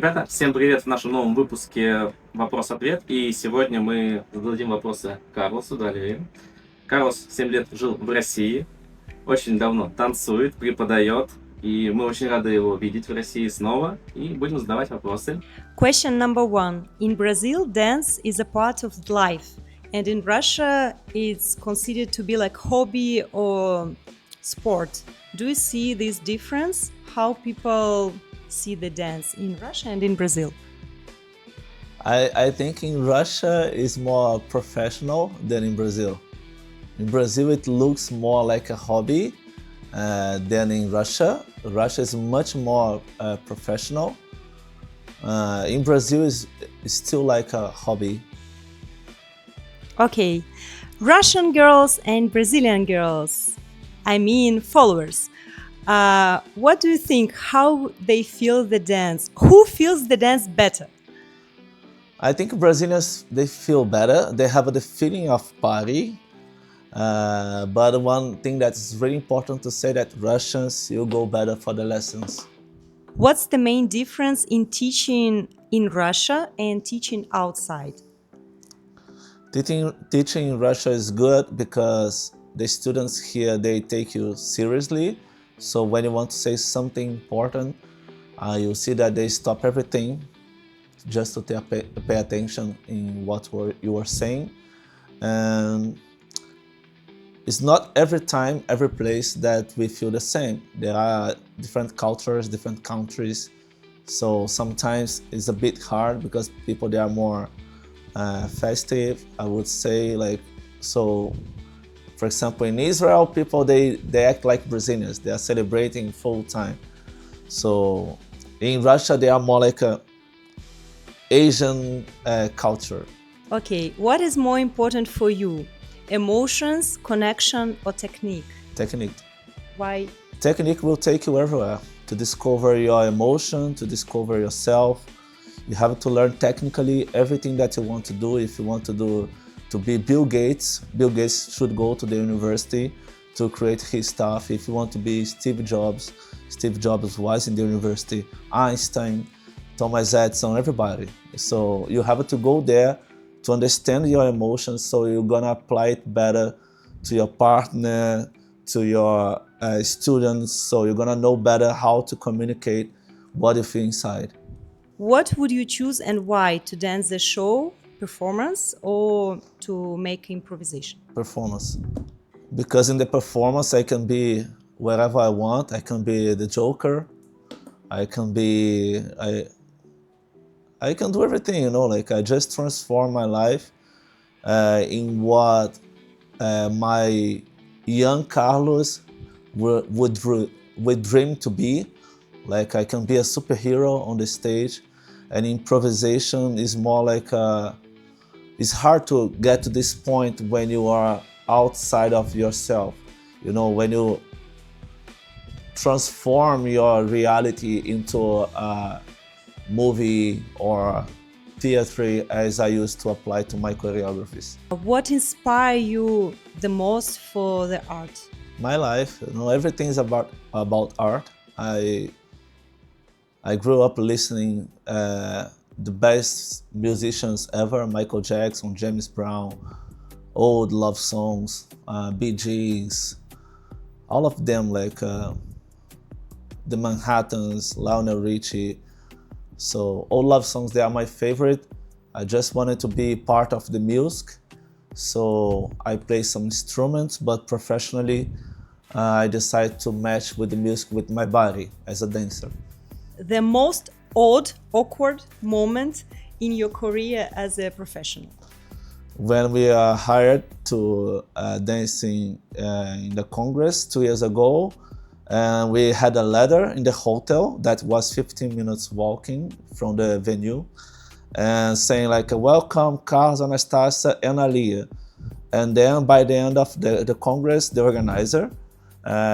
Ребята, всем привет в нашем новом выпуске «Вопрос, ответ». И сегодня мы зададим вопросы Карлосу, да, Оливейре. Карлос 7 лет жил в России, очень давно танцует, преподает. И мы очень рады его видеть в России снова. И будем задавать вопросы. Question number 1. In Brazil, dance is a part of life. And in Russia, it's considered to be like hobby or sport. Do you see this difference? How people see the dance in Russia and in Brazil? I think in Russia is more professional than in Brazil. In Brazil, it looks more like a hobby than in Russia. Russia is much more professional. In Brazil, is still like a hobby. Okay, Russian girls and Brazilian girls, I mean followers. What do you think? How they feel the dance? Who feels the dance better? I think Brazilians, they feel better. They have the feeling of party. But one thing that's really important to say that Russians, you go better for the lessons. What's the main difference in teaching in Russia and teaching outside? Teaching in Russia is good because the students here, they take you seriously. So when you want to say something important, you see that they stop everything just to pay attention in what you are saying. And it's not every time, every place that we feel the same. There are different cultures, different countries. So sometimes it's a bit hard because people, they are more festive, I would say. Like, so for example, in Israel, people, they act like Brazilians. They are celebrating full time. So in Russia, they are more like a Asian culture. Okay, what is more important for you? Emotions, connection, or technique? Technique. Why? Technique will take you everywhere to discover your emotion, to discover yourself. You have to learn technically everything that you want to do. If you want to be Bill Gates should go to the university to create his stuff. If you want to be Steve Jobs was in the university. Einstein, Thomas Edison, everybody. So you have to go there to understand your emotions, so you're gonna apply it better to your partner, to your students, so you're gonna know better how to communicate what you feel inside. What would you choose and why? To dance the show, performance, or to make improvisation? Performance. Because in the performance, I can be wherever I want. I can be the Joker. I can do everything, you know, like I just transform my life in what my young Carlos would dream to be. Like I can be a superhero on the stage, and improvisation is more like it's hard to get to this point when you are outside of yourself. You know, when you transform your reality into a movie or theater, as I used to apply to my choreographies. What inspires you the most for the art? My life, you know, everything is about art. I grew up listening the best musicians ever: Michael Jackson, James Brown, old love songs, Bee Gees, all of them, like the Manhattans, Lionel Richie. So all love songs, they are my favorite. I just wanted to be part of the music. So I play some instruments, but professionally, I decided to match with the music with my body as a dancer. The most awkward moment in your career as a professional? When we are hired to dancing in the Congress 2 years ago, and we had a ladder in the hotel that was 15 minutes walking from the venue, and saying like, welcome Carlos, Anastasia, and Alia. And then by the end of the Congress, the organizer,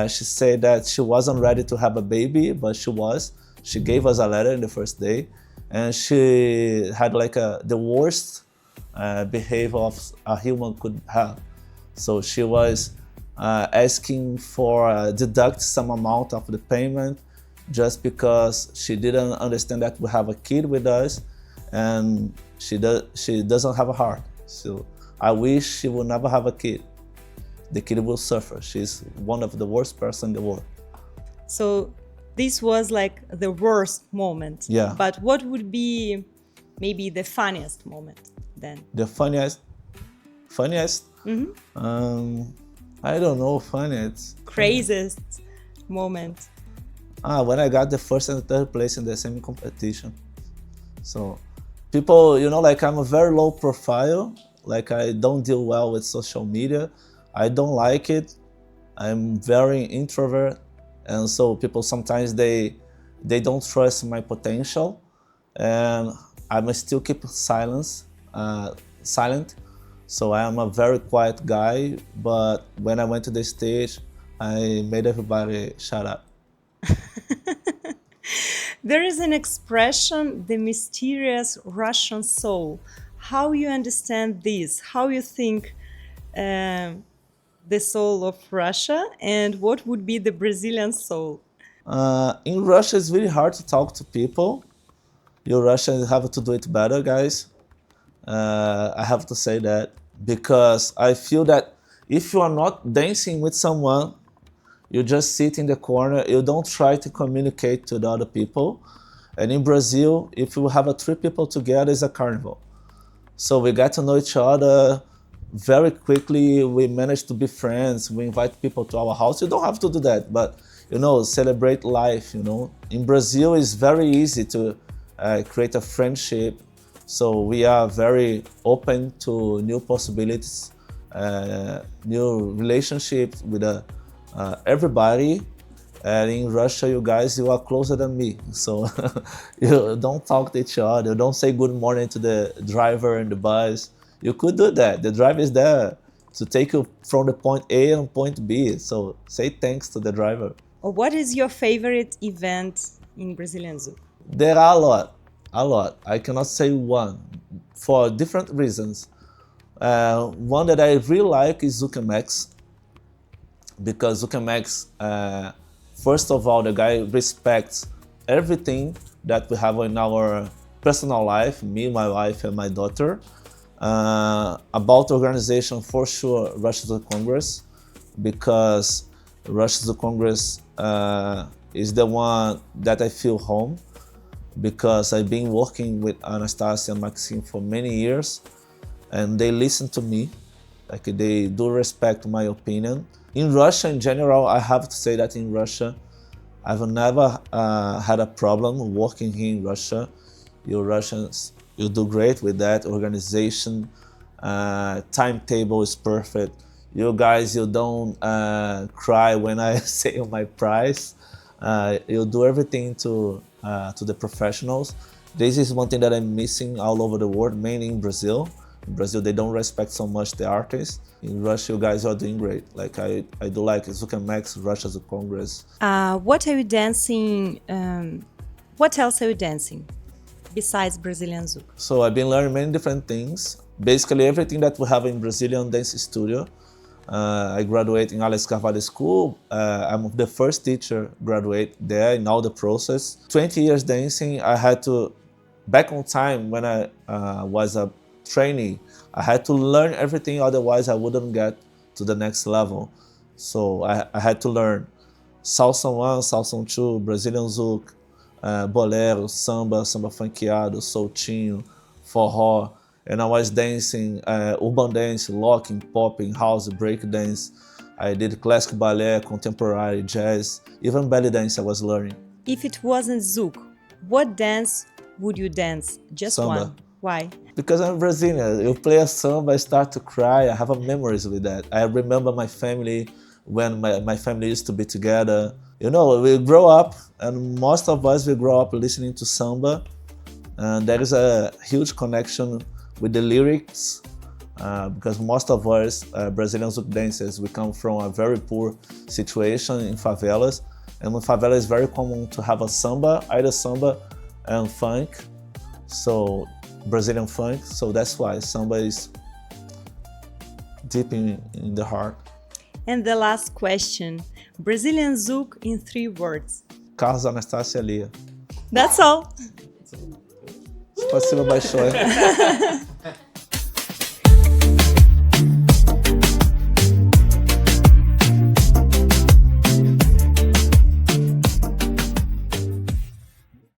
she said that she wasn't ready to have a baby, but she was. She gave us a letter in the first day, and she had like the worst behavior of a human could have. So she was asking for deduct some amount of the payment. just because she didn't understand that we have a kid with us, and she doesn't have a heart. So I wish she would never have a kid. The kid will suffer. She's one of the worst person in the world. So this was like the worst moment. Yeah. But what would be maybe the funniest moment then? The funniest? I don't know, funniest. Craziest moment? When I got the first and third place in the same competition. So people, like I'm a very low profile, like I don't deal well with social media. I don't like it. I'm very introvert. And so people sometimes they don't trust my potential, and I must still keep silent. So I am a very quiet guy, but when I went to the stage, I made everybody shut up. There is an expression, the mysterious Russian soul. How you understand this? How you think the soul of Russia, and what would be the Brazilian soul? In Russia, it's really hard to talk to people. You Russians have to do it better, guys. I have to say that, because I feel that if you are not dancing with someone, you just sit in the corner, you don't try to communicate to the other people. And in Brazil, if you have 3 people together, it's a carnival. So we get to know each other very quickly. We manage to be friends. We invite people to our house. You don't have to do that, but celebrate life. In Brazil, it's very easy to create a friendship. So we are very open to new possibilities, new relationships with everybody. And in Russia, you guys, you are closer than me. So you don't talk to each other. You don't say good morning to the driver in the bus. You could do that. The driver is there to take you from the point A and point B. So say thanks to the driver. What is your favorite event in Brazilian ZOUK? There are a lot. I cannot say one for different reasons. One that I really like is ZOUK, because ZOUK, first of all, the guy respects everything that we have in our personal life, me, my wife, and my daughter. About organization, for sure, Russia ZOUK Congress, because Russia ZOUK Congress is the one that I feel home, because I've been working with Anastasia and Maxine for many years, and they listen to me, like they do respect my opinion. In Russia, in general, I have to say that in Russia, I've never had a problem working here in Russia. You Russians, you do great with that organization. Timetable is perfect. You guys, you don't cry when I say my price. You do everything to the professionals. This is one thing that I'm missing all over the world, mainly in Brazil. In Brazil, they don't respect so much the artists. In Russia, you guys are doing great. Like I do like ZOUK, Russia ZOUK Congress. What are you dancing? What else are you dancing besides Brazilian ZOUK? So I've been learning many different things. Basically, everything that we have in Brazilian dance studio. I graduated in Alex Carvalho School. I'm the first teacher graduate there in all the process. 20 years dancing. I had to, back on time when I was a trainee, I had to learn everything, otherwise I wouldn't get to the next level. So I had to learn Salsa 1, Salsa 2, Brazilian ZOUK, bolero, samba funkeado, soltinho, forró. And I was dancing urban dance, locking, popping, house, break dance. I did classic ballet, contemporary, jazz, even belly dance I was learning. If it wasn't ZOUK, what dance would you dance? Just Samba. one. Why? Because I'm Brazilian. You play a samba, I start to cry. I have memories with that. I remember my family, when my family used to be together. We grow up, and most of us, we grow up listening to samba. And there is a huge connection with the lyrics, because most of us Brazilian ZOUK dancers, we come from a very poor situation in favelas. And in favela, it's very common to have a samba, either samba and funk. So Brazilian funk, so that's why samba is deep in the heart. And the last question, Brazilian ZOUK in 3 words. Carlos, Анастасия, Лия. That's all. Спасибо большое.